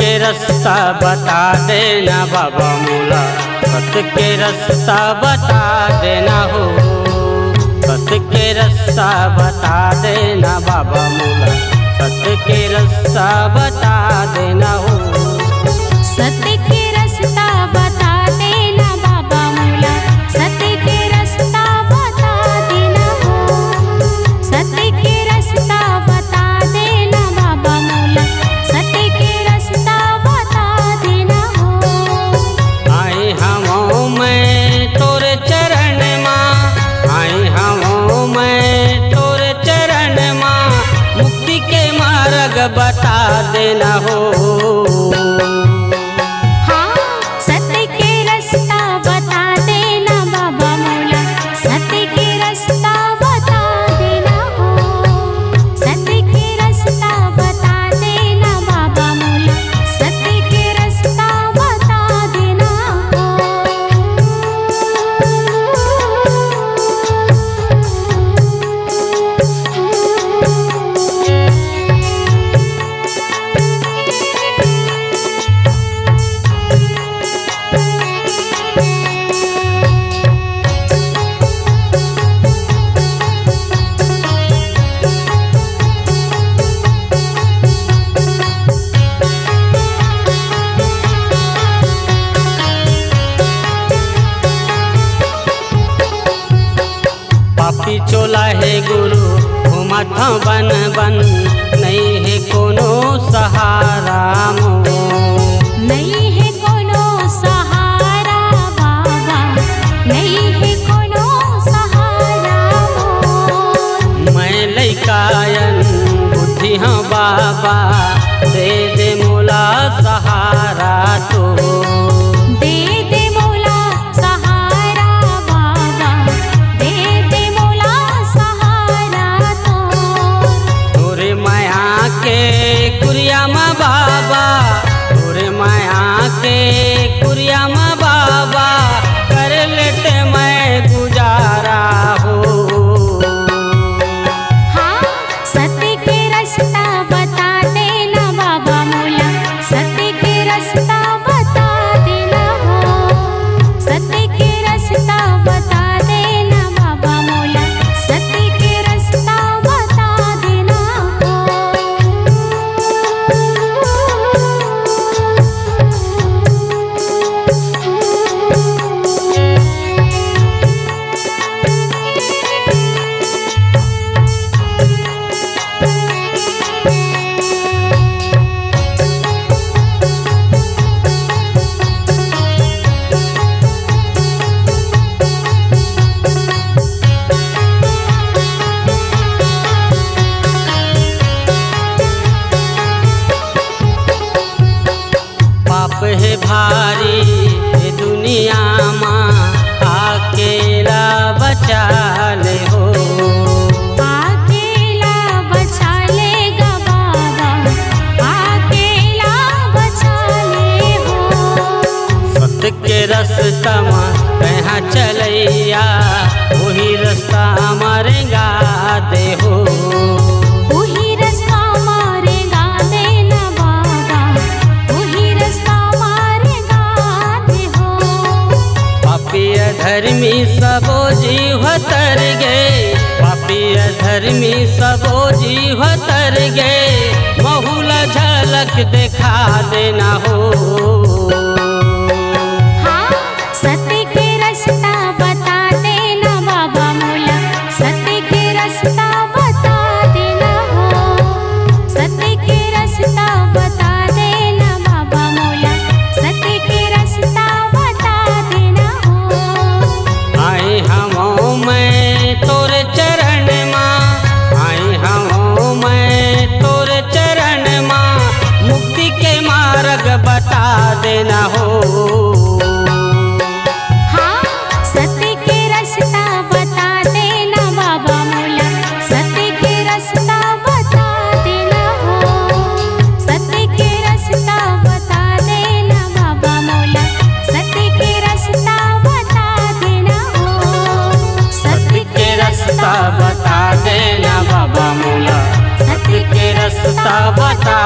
के रास्ता बता देना बाबा मोला, सत्य के रास्ता बता देना हो। सत्य के रास्ता बता देना बाबा मोला, सत्य के रास्ता बता देना हो। सत्य के रास्ता बता देना बाबा मोला, सत्य के रास्ता बता देना हो। सत्य के रास्ता बता देना बाबा मोला, सत्य के रास्ता बता देना हो। आई हमों मैं तोरे चरण माँ, आई हमों मैं तोरे चरण माँ, मुक्ति के मार्ग बता देना हो। पापी चोला है गुरु घूमत बन बन, नहीं है कोनो सहारा मोर। नहीं है कोनो सहारा बाबा, नहीं है कोनो सहारा मोर। मैं लइकायन बुद्धि हाँ बाबा, दे दे मोला सहारा तो। कुरिया माँ बाबा, तोरे माया के कुरिया माँ बाबा, कर लेते मैं गुजारा हो। हाँ, सत्य के रास्ता बता देना बाबा मोला, सत्य के रास्ता बता देना हो। सत्य के रास्ता बता देना बाबा मोला, सत्य के रास्ता बता देना हो। पाप है भारी ये दुनिया माँ, अकेला बचा ले हो। अकेला बचा लेगा बाबा, अकेला बचा ले हो। सत्य के रास्ता माँ कहाँ चलैया, वही रास्ता मारेगा दे हो। वही रास्ता मारेगा देना बाबा, वही रास्ता मारेगा दे हो। पापी अधर्मी सबो जीव तर गए, पापी अधर्मी सबो जीव तर गए, महुला झलक दिखा देना हो। हाँ, सत्य के रास्ता बता देना बाबा मोला, सत्य के रास्ता बता देना हो। सत्य के रास्ता बता देना बाबा मोला, सत्य के रास्ता बता देना हो। आई हमों मैं तोरे चरण माँ, आई हमों मैं तोरे चरण माँ, मुक्ति के मार्ग बता देना हो। हाँ, सत्य के रास्ता बता देना बाबा मोला, सत्य के रास्ता बता देना हो। सत्य के रास्ता बता देना बाबा मोला, सत्य के रास्ता बता देना हो। सत्य के रास्ता बता देना बाबा मोला, सत्य के रास्ता बता